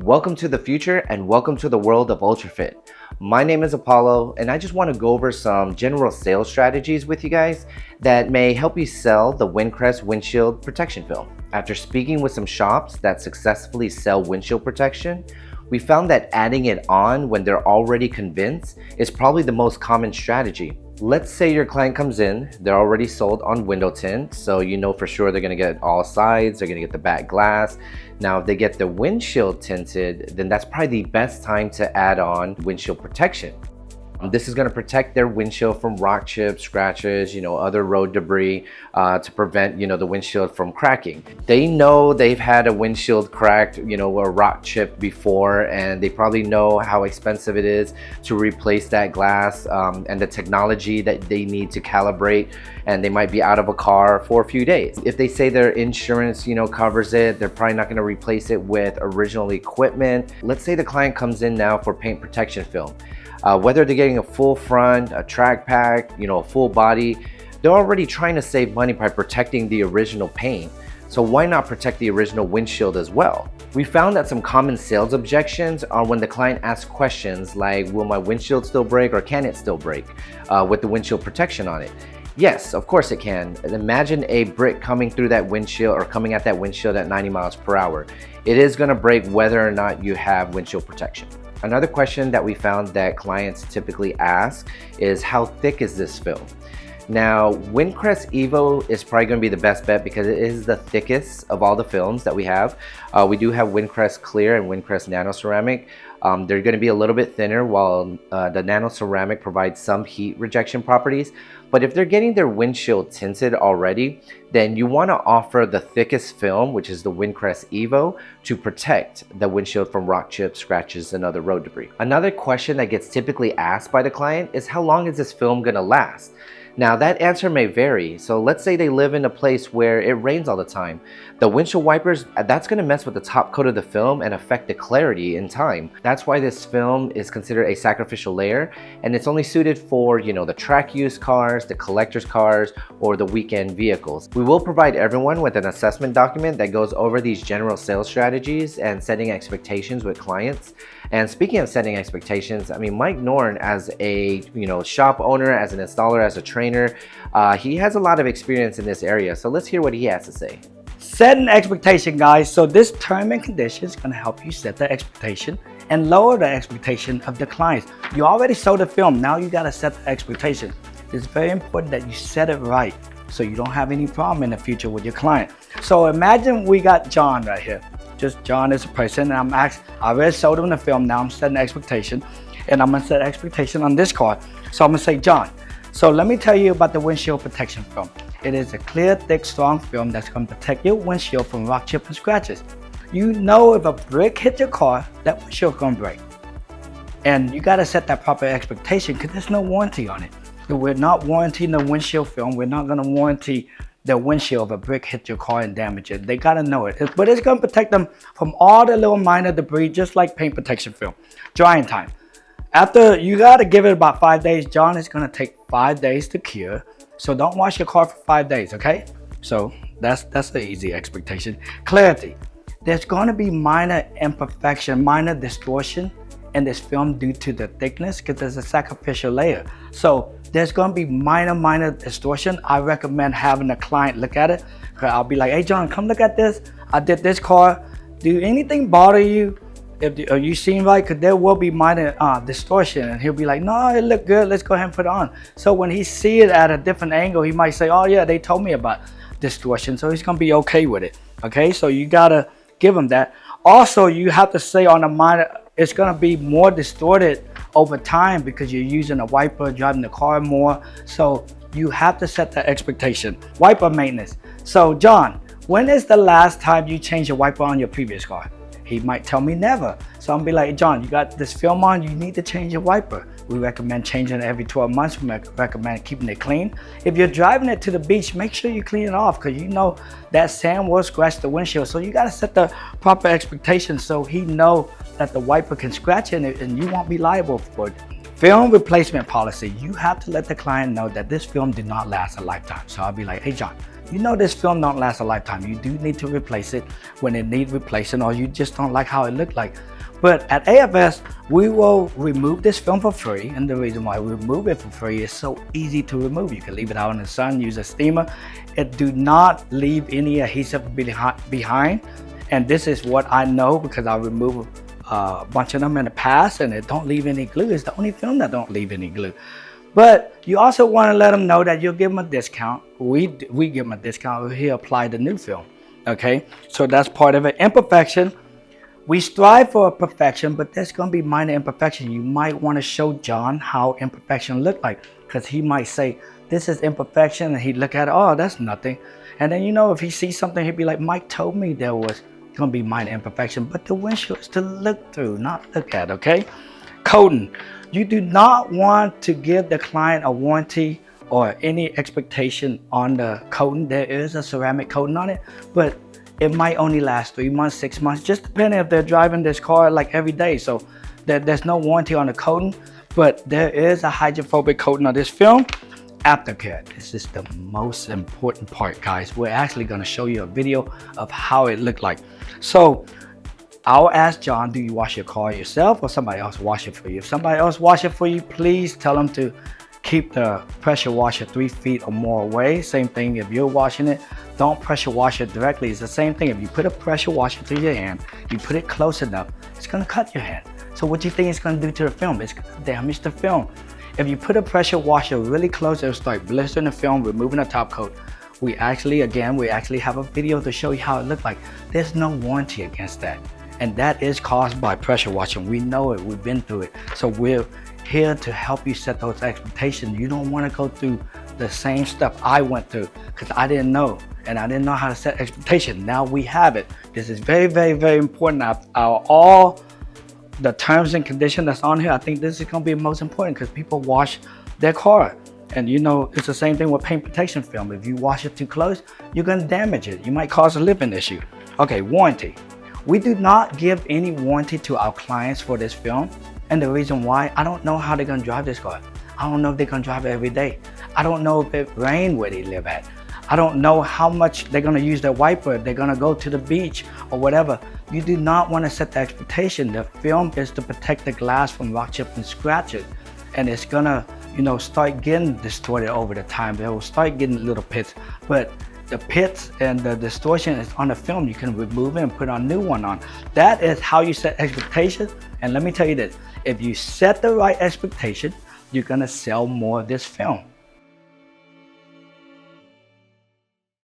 Welcome to the future and welcome to the world of UltraFit. My name is Apollo and I just want to go over some general sales strategies with you guys that may help you sell the Windcrest windshield protection film. After speaking with some shops that successfully sell windshield protection, we found that adding it on when they're already convinced is probably the most common strategy. Let's say your client comes in, they're already sold on window tint, so you know for sure they're gonna get all sides, they're gonna get the back glass. Now, if they get the windshield tinted, then that's probably the best time to add on windshield protection. This is going to protect their windshield from rock chips, scratches, other road debris to prevent, the windshield from cracking. They know they've had a windshield cracked, or rock chip before, and they probably know how expensive it is to replace that glass and the technology that they need to calibrate, and they might be out of a car for a few days. If they say their insurance, covers it, they're probably not going to replace it with original equipment. Let's say the client comes in now for paint protection film. Whether they're getting a full front, a track pack, a full body, they're already trying to save money by protecting the original paint. So why not protect the original windshield as well? We found that some common sales objections are when the client asks questions like, will my windshield still break or can it still break with the windshield protection on it? Yes, of course it can. Imagine a brick coming through that windshield or coming at that windshield at 90 miles per hour. It is going to break whether or not you have windshield protection. Another question that we found that clients typically ask is, how thick is this film? Now, Windcrest Evo is probably going to be the best bet because it is the thickest of all the films that we have. We do have Windcrest Clear and Windcrest Nano Ceramic. They're going to be a little bit thinner, while the Nano Ceramic provides some heat rejection properties. But if they're getting their windshield tinted already, then you want to offer the thickest film, which is the Windcrest Evo, to protect the windshield from rock chips, scratches, and other road debris. Another question that gets typically asked by the client is, how long is this film going to last? Now, that answer may vary. So let's say they live in a place where it rains all the time. The windshield wipers, that's going to mess with the top coat of the film and affect the clarity in time. That's why this film is considered a sacrificial layer, and it's only suited for, the track use cars, the collector's cars, or the weekend vehicles. We will provide everyone with an assessment document that goes over these general sales strategies and setting expectations with clients. And speaking of setting expectations, Mike Norn, as a shop owner, as an installer, as a trainer, he has a lot of experience in this area. So let's hear what he has to say. Set an expectation, guys. So this term and condition is going to help you set the expectation and lower the expectation of the clients. You already sold the film. Now you got to set the expectation. It's very important that you set it right so you don't have any problem in the future with your client. So imagine we got John right here. Just John is a person, and I already sold him the film. Now I'm setting expectation, and I'm gonna set expectation on this car. So I'm gonna say, John, so let me tell you about the windshield protection film. It is a clear, thick, strong film that's gonna protect your windshield from rock chip and scratches. You know, if a brick hit your car, that windshield's gonna break. And you gotta set that proper expectation because there's no warranty on it. So we're not warranting the windshield film. We're not gonna warranty the windshield if a brick hit your car and damage it. They gotta know it. But it's gonna protect them from all the little minor debris, just like paint protection film. Drying time. After, you gotta give it about 5 days. John, is gonna take 5 days to cure. So don't wash your car for 5 days, okay? So that's the easy expectation. Clarity. There's gonna be minor imperfection, minor distortion in this film due to the thickness because there's a sacrificial layer. So there's gonna be minor distortion. I recommend having a client look at it. I'll be like, hey John, come look at this. I did this car. Do anything bother you? Are you seeing right? Because there will be minor distortion. And he'll be like, no, it looked good. Let's go ahead and put it on. So when he see it at a different angle, he might say, oh yeah, they told me about distortion. So he's gonna be okay with it. Okay, so you gotta give him that. Also, you have to say on a minor, it's gonna be more distorted over time because you're using a wiper, driving the car more. So you have to set the expectation. Wiper maintenance. So John, when is the last time you changed a wiper on your previous car? He might tell me never. So I'm be like, John, you got this film on, you need to change your wiper. We recommend changing it every 12 months. We recommend keeping it clean. If you're driving it to the beach, make sure you clean it off because you know that sand will scratch the windshield. So you gotta set the proper expectations so he know that the wiper can scratch it and you won't be liable for it. Film replacement policy. You have to let the client know that this film did not last a lifetime. So I'll be like, hey John, you know this film don't last a lifetime. You do need to replace it when it needs replacing, or you just don't like how it looked like. But at AFS, we will remove this film for free. And the reason why we remove it for free is so easy to remove. You can leave it out in the sun, use a steamer. It do not leave any adhesive behind. And this is what I know because I removed a bunch of them in the past and it don't leave any glue. It's the only film that don't leave any glue. But you also want to let them know that you'll give them a discount. We give them a discount if he apply the new film. Okay, so that's part of it. Imperfection. We strive for perfection, but there's going to be minor imperfection. You might want to show John how imperfection look like, because he might say, this is imperfection, and he'd look at it, oh, that's nothing. And then, you know, if he sees something, he'd be like, Mike told me there was going to be minor imperfection, but the windshield is to look through, not look at, okay? Coating. You do not want to give the client a warranty or any expectation on the coating. There is a ceramic coating on it, but it might only last 3 months, 6 months, just depending if they're driving this car like every day. So there's no warranty on the coating, but there is a hydrophobic coating on this film. Aftercare. This is the most important part, guys. We're actually going to show you a video of how it looked like. So I'll ask John, do you wash your car yourself or somebody else wash it for you? If somebody else wash it for you, please tell them to keep the pressure washer 3 feet or more away. Same thing if you're washing it, don't pressure wash it directly. It's the same thing. If you put a pressure washer through your hand, you put it close enough, it's gonna cut your hand. So what do you think it's gonna do to the film? It's gonna damage the film. If you put a pressure washer really close, it'll start blistering the film, removing the top coat. We actually have a video to show you how it looked like. There's no warranty against that. And that is caused by pressure washing. We know it, we've been through it. So we're here to help you set those expectations. You don't want to go through the same stuff I went through because I didn't know, and I didn't know how to set expectations. Now we have it. This is very, very, very important. All the terms and conditions that's on here, I think this is going to be most important because people wash their car. And you know, it's the same thing with paint protection film. If you wash it too close, you're going to damage it. You might cause a living issue. Okay, warranty. We do not give any warranty to our clients for this film. And the reason why, I don't know how they're gonna drive this car. I don't know if they're gonna drive it every day. I don't know if it rains where they live at. I don't know how much they're gonna use their wiper, if they're gonna go to the beach or whatever. You do not wanna set the expectation. The film is to protect the glass from rock chip and scratches. And it's gonna, you know, start getting distorted over the time. It will start getting little pits, but the pits and the distortion is on the film. You can remove it and put a new one on. That is how you set expectations. And let me tell you this, if you set the right expectation, you're gonna sell more of this film.